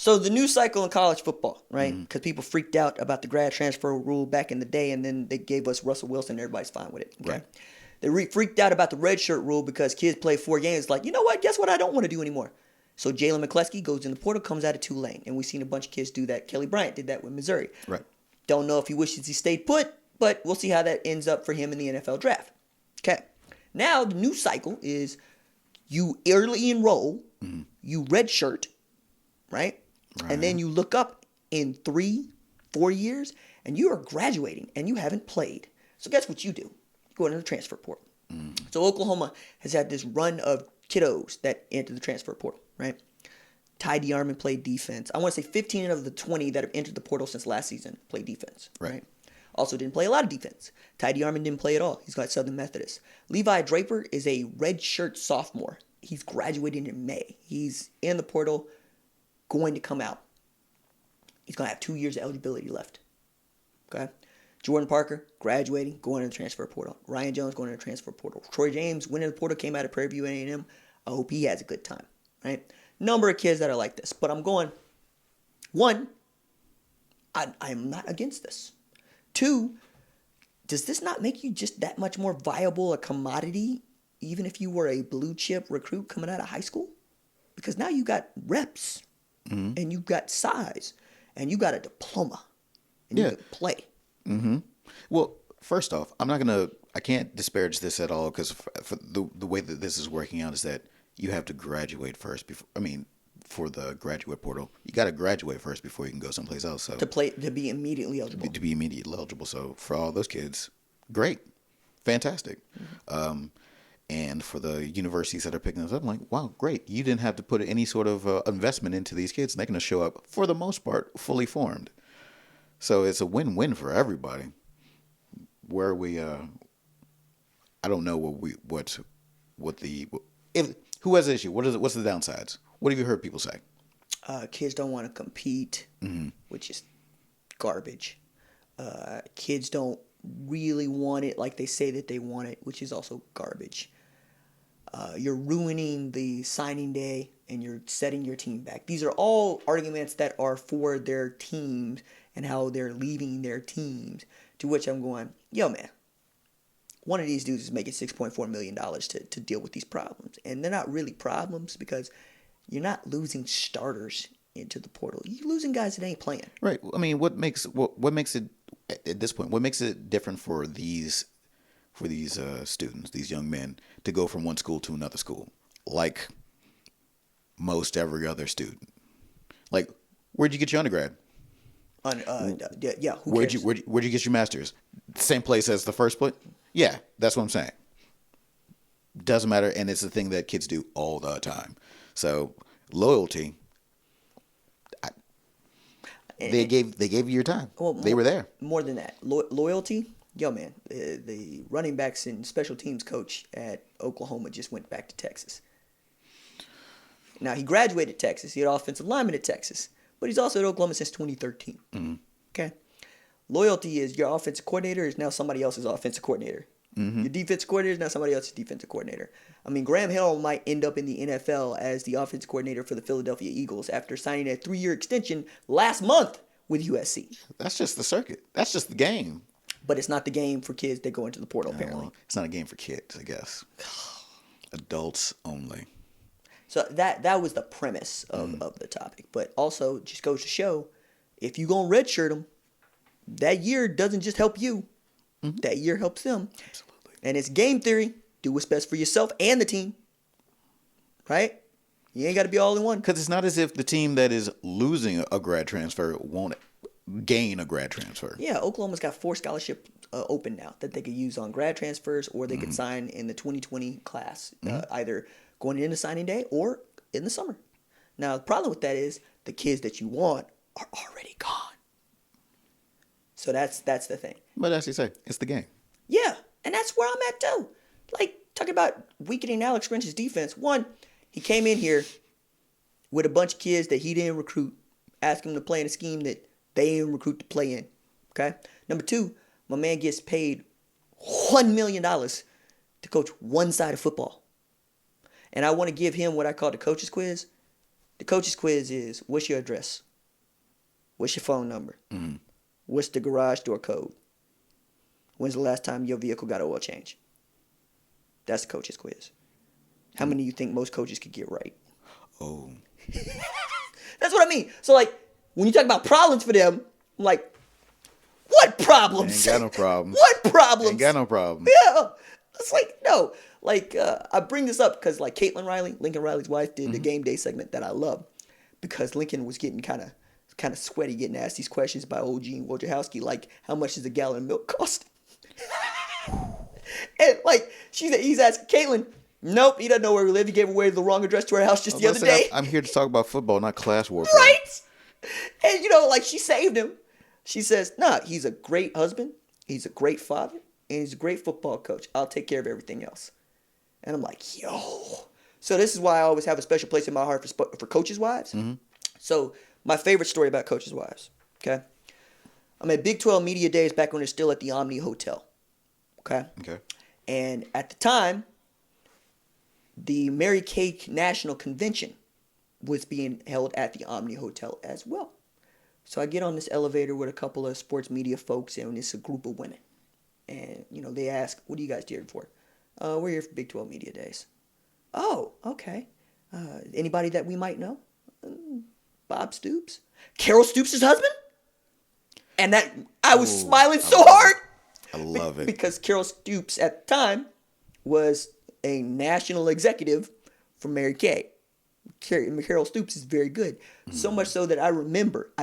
So the new cycle in college football, right? Because people freaked out about the grad transfer rule back in the day, and then they gave us Russell Wilson, and everybody's fine with it. Okay? Right. They freaked out about the redshirt rule because kids play 4 games. Like, you know what? Guess what? I don't want to do anymore. So Jalen McCleskey goes in the portal, comes out of Tulane, and we've seen a bunch of kids do that. Kelly Bryant did that with Missouri. Right. Don't know if he wishes he stayed put, but we'll see how that ends up for him in the NFL draft. Okay. Now the new cycle is you early enroll, you redshirt, right? And then you look up in 3-4 years, and you are graduating, and you haven't played. So guess what you do? You go into the transfer portal. So Oklahoma has had this run of kiddos that enter the transfer portal, right? Ty DeArmond played defense. I want to say 15 of the 20 that have entered the portal since last season played defense, right? Also didn't play a lot of defense. Ty DeArmond didn't play at all. He's got Southern Methodist. Levi Draper is a redshirt sophomore. He's graduating in May. He's in the portal, going to come out. He's going to have 2 years of eligibility left. Okay? Jordan Parker, graduating, going in the transfer portal. Ryan Jones going in the transfer portal. Troy James went in the portal, came out of Prairie View A&M. I hope he has a good time. Right? Number of kids that are like this. But I'm going, one, I am not against this. 2, does this not make you just that much more viable a commodity, even if you were a blue chip recruit coming out of high school? Because now you got reps, and you got size, and you got a diploma, and you can play. Well, first off, I can't disparage this at all, because for the way that this is working out is that you have to graduate first for the graduate portal, you got to graduate first before you can go someplace else. So to be immediately eligible. To be immediately eligible. So for all those kids, great, fantastic. And for the universities that are picking this up, I'm like, wow, great. You didn't have to put any sort of investment into these kids. They're going to show up, for the most part, fully formed. So it's a win-win for everybody. Where are we? I don't know who has the issue? What's the downsides? What have you heard people say? Kids don't want to compete, which is garbage. Kids don't really want it like they say that they want it, which is also garbage. You're ruining the signing day, and you're setting your team back. These are all arguments that are for their teams and how they're leaving their teams. To which I'm going, yo, man, one of these dudes is making $6.4 million to deal with these problems. And they're not really problems, because you're not losing starters into the portal. You're losing guys that ain't playing. Right. I mean, what makes it at this point? What makes it different for these students, these young men, to go from one school to another school, like most every other student? Like, where'd you get your undergrad? Yeah. Where'd you get your master's? Same place as the first place? Yeah, that's what I'm saying. Doesn't matter, and it's a thing that kids do all the time. So loyalty, they gave you your time. Well, they were there. More than that, loyalty. Yo, man, the running backs and special teams coach at Oklahoma just went back to Texas. Now, he graduated Texas. He had offensive lineman at Texas, but he's also at Oklahoma since 2013. Okay. Loyalty is your offensive coordinator is now somebody else's offensive coordinator. Your defensive coordinator is now somebody else's defensive coordinator. I mean, Graham Hill might end up in the NFL as the offensive coordinator for the Philadelphia Eagles after signing a 3-year extension last month with USC. That's just the circuit. That's just the game. But it's not the game for kids that go into the portal, apparently. Well, it's not a game for kids, I guess. Adults only. So that was the premise of the topic. But also, just goes to show, if you're going to redshirt them, that year doesn't just help you. That year helps them. Absolutely. And it's game theory. Do what's best for yourself and the team. Right? You ain't got to be all in one. Because it's not as if the team that is losing a grad transfer won't gain a grad transfer. Yeah, Oklahoma's got 4 scholarships open now that they could use on grad transfers, or they could sign in the 2020 class, either going into signing day or in the summer. Now, the problem with that is the kids that you want are already gone. So that's the thing. But as you say, it's the game. Yeah, and that's where I'm at too. Like, talking about weakening Alex Grinch's defense. One, he came in here with a bunch of kids that he didn't recruit, asking them to play in a scheme that they didn't recruit to play in. Okay? Number 2, my man gets paid $1 million to coach one side of football. And I want to give him what I call the coach's quiz. The coach's quiz is, what's your address? What's your phone number? Mm-hmm. What's the garage door code? When's the last time your vehicle got oil change? That's the coach's quiz. How many do you think most coaches could get right? Oh. That's what I mean. So, like, when you talk about problems for them, I'm like, what problems? Ain't got no problems. What problems? Ain't got no problems. Yeah. It's like, no. Like, I bring this up because, like, Caitlin Riley, Lincoln Riley's wife, did the game day segment that I love because Lincoln was getting kind of sweaty getting asked these questions by old Gene Wojciechowski, like, how much does a gallon of milk cost? And, like, he's asking Caitlin, nope, he doesn't know where we live. He gave away the wrong address to our house just the other day. I'm here to talk about football, not class warfare. Right? And, you know, like, she saved him. She says, nah, he's a great husband. He's a great father. And he's a great football coach. I'll take care of everything else. And I'm like, yo. So this is why I always have a special place in my heart for coaches' wives. Mm-hmm. So my favorite story about coaches' wives, okay? I'm at Big 12 Media Days back when they're still at the Omni Hotel, okay? Okay. And at the time, the Mary Kay National Convention was being held at the Omni Hotel as well. So I get on this elevator with a couple of sports media folks, and it's a group of women. And, you know, they ask, what are you guys here for? We're here for Big 12 Media Days. Oh, okay. Anybody that we might know? Bob Stoops? Carol Stoops' husband? And that, I was smiling so hard. I love it. Because Carol Stoops at the time was a national executive for Mary Kay. Carol Stoops is very good. So much so that I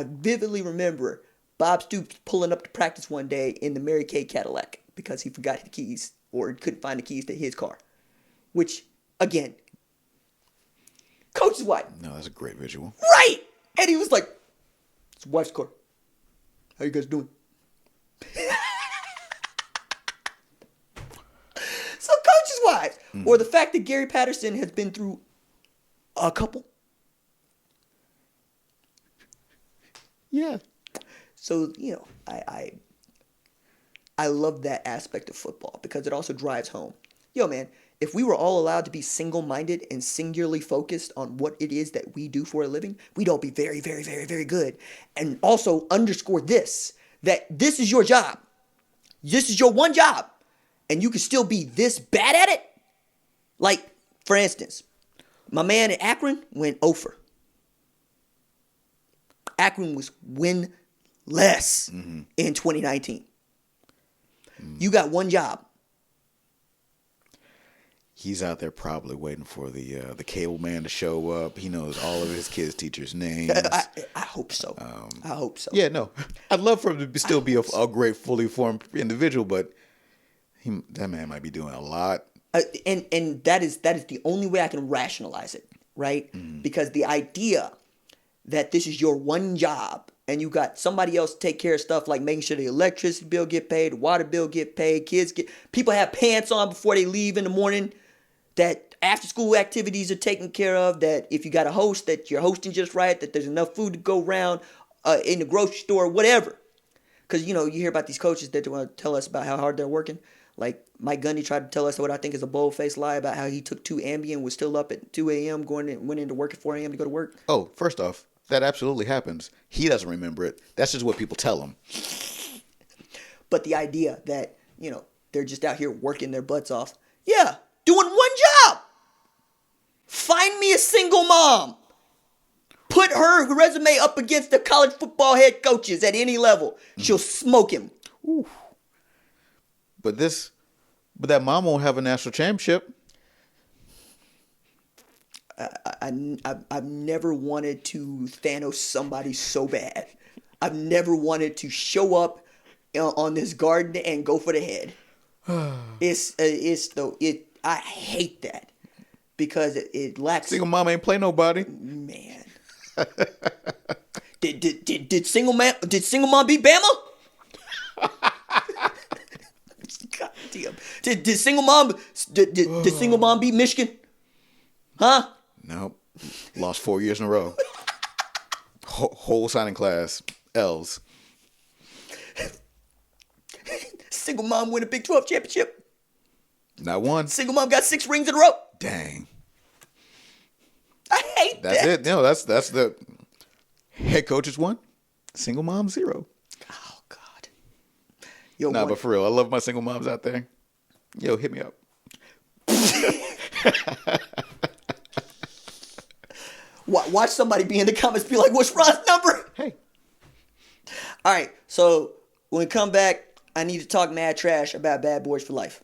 vividly remember Bob Stoops pulling up to practice one day in the Mary Kay Cadillac because he forgot the keys or couldn't find the keys to his car. Which, again, coach's wife. No, that's a great visual. Right! And he was like, it's wife's car. How you guys doing? So coaches' wives. Or the fact that Gary Patterson has been through a couple. Yeah. So, you know, I love that aspect of football because it also drives home. Yo, man, if we were all allowed to be single-minded and singularly focused on what it is that we do for a living, we'd all be very, very, very, very good. And also underscore this, that this is your job. This is your one job. And you can still be this bad at it. Like, for instance, my man in Akron went 0 Akron was winless in 2019. You got one job. He's out there probably waiting for the cable man to show up. He knows all of his kids' teachers' names. I hope so. I hope so. Yeah, no. I'd love for him to still be a great, fully formed individual, but that man might be doing a lot. And that is the only way I can rationalize it, right? Because the idea that this is your one job and you got somebody else to take care of stuff like making sure the electricity bill get paid, the water bill get paid, people have pants on before they leave in the morning, that after school activities are taken care of, that if you got a host, that you're hosting just right, that there's enough food to go around in the grocery store, whatever. Because, you know, you hear about these coaches that want to tell us about how hard they're working. Like Mike Gundy tried to tell us what I think is a bold-faced lie about how he took 2 Ambien, was still up at 2 a.m., went into work at 4 a.m. to go to work. Oh, first off, that absolutely happens. He doesn't remember it. That's just what people tell him. But the idea that, you know, they're just out here working their butts off. Yeah, doing one job. Find me a single mom. Put her resume up against the college football head coaches at any level. She'll smoke him. Ooh. But that mom won't have a national championship. I've never wanted to Thanos somebody so bad. I've never wanted to show up on this garden and go for the head. I hate that because it lacks. Single mom ain't play nobody. Man, did single mom beat Bama? God damn. Did single mom beat Michigan? Huh? Nope. Lost 4 years in a row. Whole signing class. L's. Single mom win a Big 12 championship. Not one. Single mom got 6 rings in a row. Dang. I hate like That's that. it. No, that's the head coach is 1, single mom 0. Oh God. Yo, Nah, one- but for real, I love my single moms out there. Yo, hit me up. watch somebody be in the comments, be like, "What's Ron's number?" Hey. All right. So when we come back, I need to talk mad trash about Bad Boys for Life.